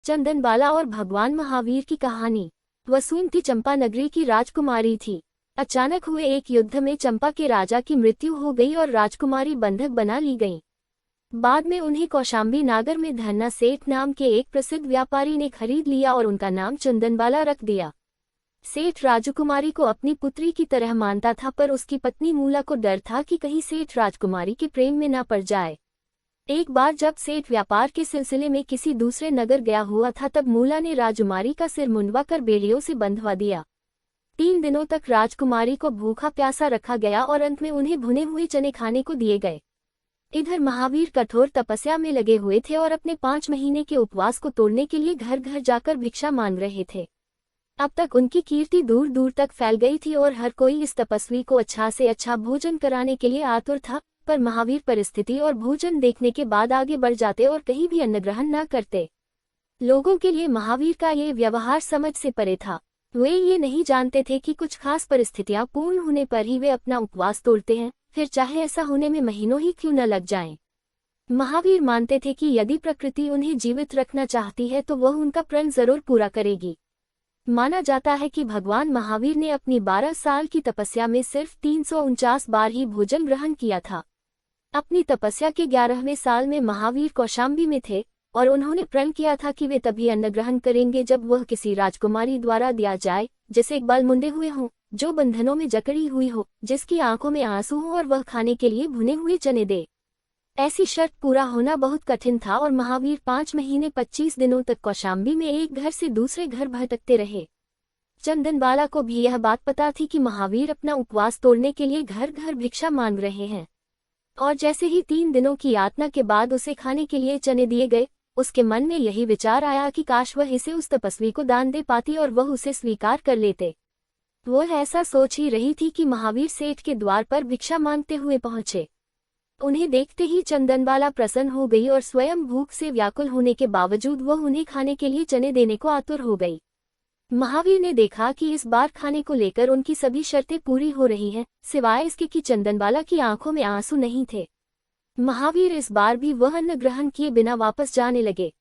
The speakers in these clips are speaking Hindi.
चंदनबाला और भगवान महावीर की कहानी। वसुंती चंपा नगरी की राजकुमारी थी। अचानक हुए एक युद्ध में चंपा के राजा की मृत्यु हो गई और राजकुमारी बंधक बना ली गई। बाद में उन्हें कौशाम्बी नागर में धन्ना सेठ नाम के एक प्रसिद्ध व्यापारी ने खरीद लिया और उनका नाम चंदनबाला रख दिया। सेठ राजकुमारी को अपनी पुत्री की तरह मानता था, पर उसकी पत्नी मूला को डर था कि कहीं सेठ राजकुमारी के प्रेम में न पड़ जाए। एक बार जब सेठ व्यापार के सिलसिले में किसी दूसरे नगर गया हुआ था, तब मूला ने राजकुमारी का सिर मुंडवा कर बेड़ियों से बंधवा दिया। 3 दिनों तक राजकुमारी को भूखा प्यासा रखा गया और अंत में उन्हें भुने हुए चने खाने को दिए गए। इधर महावीर कठोर तपस्या में लगे हुए थे और अपने 5 महीने के उपवास को तोड़ने के लिए घर घर जाकर भिक्षा मांग रहे थे। अब तक उनकी कीर्ति दूर दूर तक फैल गई थी और हर कोई इस तपस्वी को अच्छा से अच्छा भोजन कराने के लिए आतुर था, पर महावीर परिस्थिति और भोजन देखने के बाद आगे बढ़ जाते और कहीं भी अन्न ग्रहण न करते। लोगों के लिए महावीर का ये व्यवहार समझ से परे था। वे ये नहीं जानते थे कि कुछ खास परिस्थितियां पूर्ण होने पर ही वे अपना उपवास तोड़ते हैं, फिर चाहे ऐसा होने में महीनों ही क्यों न लग जाएं। महावीर मानते थे कि यदि प्रकृति उन्हें जीवित रखना चाहती है तो वह उनका प्रण जरूर पूरा करेगी। माना जाता है कि भगवान महावीर ने अपनी 12 साल की तपस्या में सिर्फ 349 बार ही भोजन ग्रहण किया था। अपनी तपस्या के 11वें साल में महावीर कौशाम्बी में थे और उन्होंने प्रण किया था कि वे तभी अन्न ग्रहण करेंगे जब वह किसी राजकुमारी द्वारा दिया जाए, जिसे एक बाल मुंडे हुए हों, जो बंधनों में जकड़ी हुई हो, जिसकी आंखों में आंसू हो और वह खाने के लिए भुने हुए चने दे। ऐसी शर्त पूरा होना बहुत कठिन था और महावीर 5 महीने 25 दिनों तक कौशाम्बी में एक घर से दूसरे घर भटकते रहे। चंदनबाला को भी यह बात पता थी कि महावीर अपना उपवास तोड़ने के लिए घर घर भिक्षा मांग रहे हैं, और जैसे ही 3 दिनों की यातना के बाद उसे खाने के लिए चने दिए गए, उसके मन में यही विचार आया कि काश वह इसे उस तपस्वी को दान दे पाती और वह उसे स्वीकार कर लेते। वह ऐसा सोच ही रही थी कि महावीर सेठ के द्वार पर भिक्षा मांगते हुए पहुंचे। उन्हें देखते ही चंदनबाला प्रसन्न हो गई और स्वयं भूख से व्याकुल होने के बावजूद वह उन्हें खाने के लिए चने देने को आतुर हो गई। महावीर ने देखा कि इस बार खाने को लेकर उनकी सभी शर्तें पूरी हो रही हैं, सिवाय इसके कि चंदनबाला की आंखों में आंसू नहीं थे। महावीर इस बार भी वह अन्न ग्रहण किए बिना वापस जाने लगे।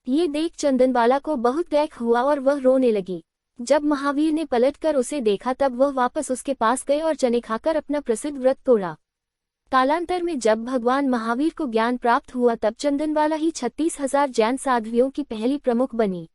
ये देख चंदनबाला को बहुत दुख हुआ और वह रोने लगी। जब महावीर ने पलटकर उसे देखा तब वह वापस उसके पास गए और चने खाकर अपना प्रसिद्ध व्रत तोड़ा। कालांतर में जब भगवान महावीर को ज्ञान प्राप्त हुआ तब चंदनबाला ही 36,000 जैन साध्वियों की पहली प्रमुख बनी।